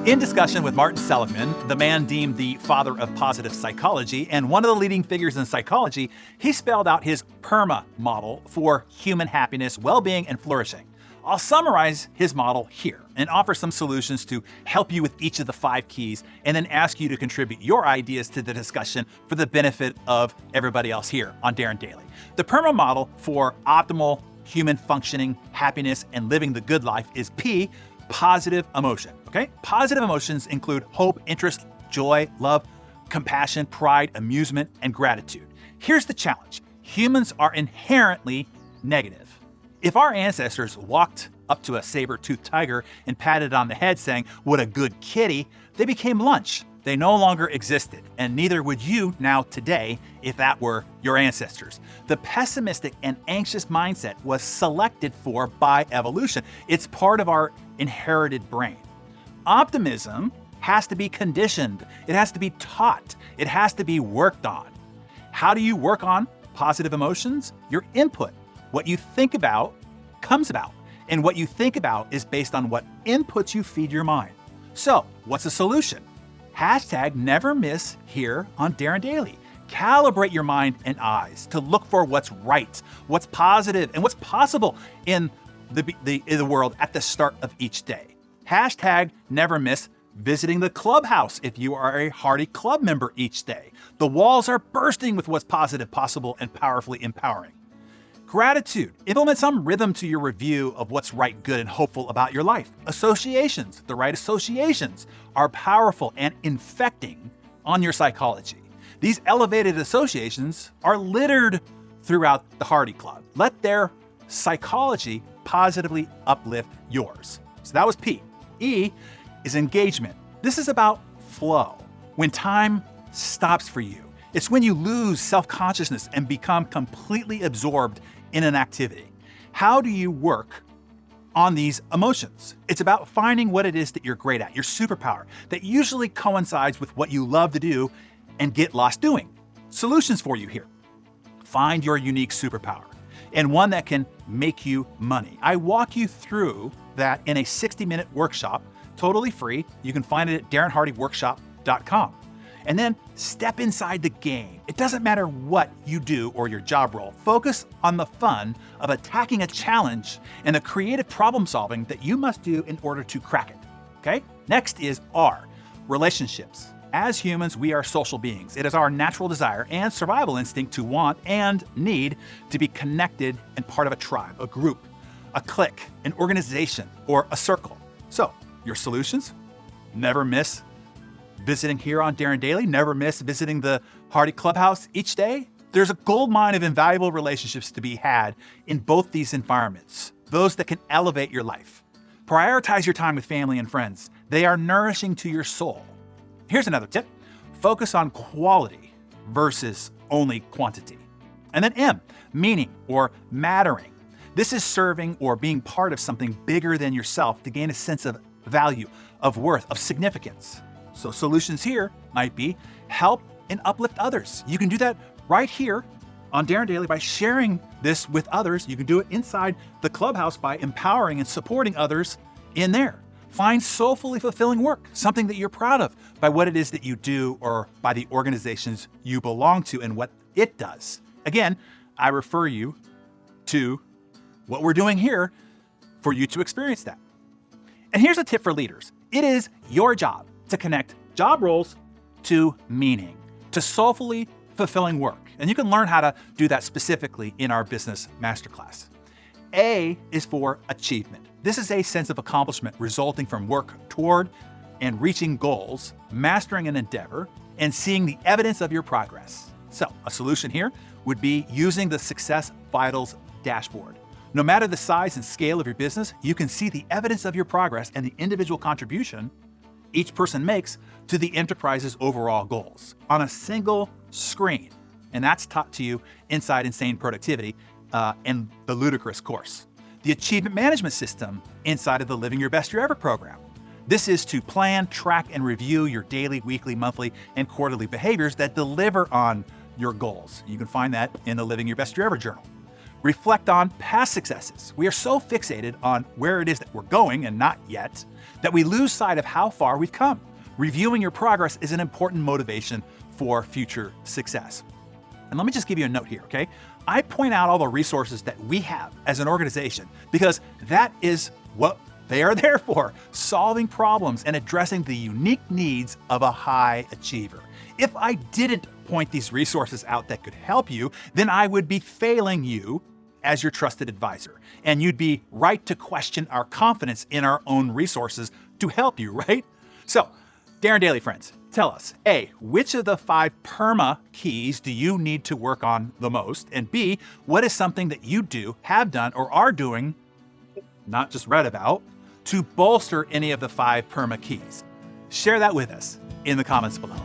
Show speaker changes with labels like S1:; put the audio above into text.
S1: In discussion with Martin Seligman, the man deemed the father of positive psychology and one of the leading figures in psychology, he spelled out his PERMA model for human happiness, well-being, and flourishing. I'll summarize his model here and offer some solutions to help you with each of the 5 keys, and then ask you to contribute your ideas to the discussion for the benefit of everybody else here on Darren Daily. The PERMA model for optimal human functioning, happiness, and living the good life is P, positive emotion. Okay? Positive emotions include hope, interest, joy, love, compassion, pride, amusement, and gratitude. Here's the challenge. Humans are inherently negative. If our ancestors walked up to a saber-toothed tiger and patted it on the head saying, "What a good kitty," they became lunch. They no longer existed, and neither would you now today if that were your ancestors. The pessimistic and anxious mindset was selected for by evolution. It's part of our inherited brain. Optimism has to be conditioned. It has to be taught. It has to be worked on. How do you work on positive emotions? Your input. What you think about comes about. And what you think about is based on what inputs you feed your mind. So, what's the solution? Hashtag never miss here on Darren Daily. Calibrate your mind and eyes to look for what's right, what's positive, and what's possible in the world at the start of each day. Hashtag never miss visiting the clubhouse if you are a Hardy Club member each day. The walls are bursting with what's positive, possible, and powerfully empowering. Gratitude. Implement some rhythm to your review of what's right, good, and hopeful about your life. Associations. The right associations are powerful and infecting on your psychology. These elevated associations are littered throughout the Hardy Club. Let their psychology positively uplift yours. So that was P. E is engagement. This is about flow. When time stops for you. It's when you lose self-consciousness and become completely absorbed in an activity. How do you work on these emotions? It's about finding what it is that you're great at, your superpower, that usually coincides with what you love to do and get lost doing. Solutions for you here. Find your unique superpower and one that can make you money. I walk you through that in a 60-minute workshop, totally free. You can find it at DarrenHardyWorkshop.com. And then step inside the game. It doesn't matter what you do or your job role. Focus on the fun of attacking a challenge and the creative problem solving that you must do in order to crack it. Okay? Next is R, relationships. As humans, we are social beings. It is our natural desire and survival instinct to want and need to be connected and part of a tribe, a group, a clique, an organization, or a circle. So, your solutions? Never miss visiting here on Darren Daily. Never miss visiting the Hardy Clubhouse each day. There's a goldmine of invaluable relationships to be had in both these environments, those that can elevate your life. Prioritize your time with family and friends. They are nourishing to your soul. Here's another tip. Focus on quality versus only quantity. And then M, meaning or mattering. This is serving or being part of something bigger than yourself to gain a sense of value, of worth, of significance. So solutions here might be help and uplift others. You can do that right here on Darren Daily by sharing this with others. You can do it inside the clubhouse by empowering and supporting others in there. Find soulfully fulfilling work, something that you're proud of by what it is that you do or by the organizations you belong to and what it does. Again, I refer you to what we're doing here for you to experience that. And here's a tip for leaders. It is your job to connect job roles to meaning, to soulfully fulfilling work. And you can learn how to do that specifically in our business masterclass. A is for achievement. This is a sense of accomplishment resulting from work toward and reaching goals, mastering an endeavor, and seeing the evidence of your progress. So a solution here would be using the Success Vitals dashboard. No matter the size and scale of your business, you can see the evidence of your progress and the individual contribution each person makes to the enterprise's overall goals on a single screen. And that's taught to you inside Insane Productivity and the Ludicrous course. The Achievement Management System inside of the Living Your Best Year Ever program. This is to plan, track, and review your daily, weekly, monthly, and quarterly behaviors that deliver on your goals. You can find that in the Living Your Best Year Ever journal. Reflect on past successes. We are so fixated on where it is that we're going and not yet that we lose sight of how far we've come. Reviewing your progress is an important motivation for future success. And let me just give you a note here, okay? I point out all the resources that we have as an organization because that is what they are there for, solving problems and addressing the unique needs of a high achiever. If I didn't point these resources out that could help you, then I would be failing you as your trusted advisor. And you'd be right to question our confidence in our own resources to help you, right? So, DarrenDaily friends, tell us, A, which of the 5 PERMA keys do you need to work on the most? And B, what is something that you do, have done, or are doing, not just read about, to bolster any of the 5 PERMA keys? Share that with us in the comments below.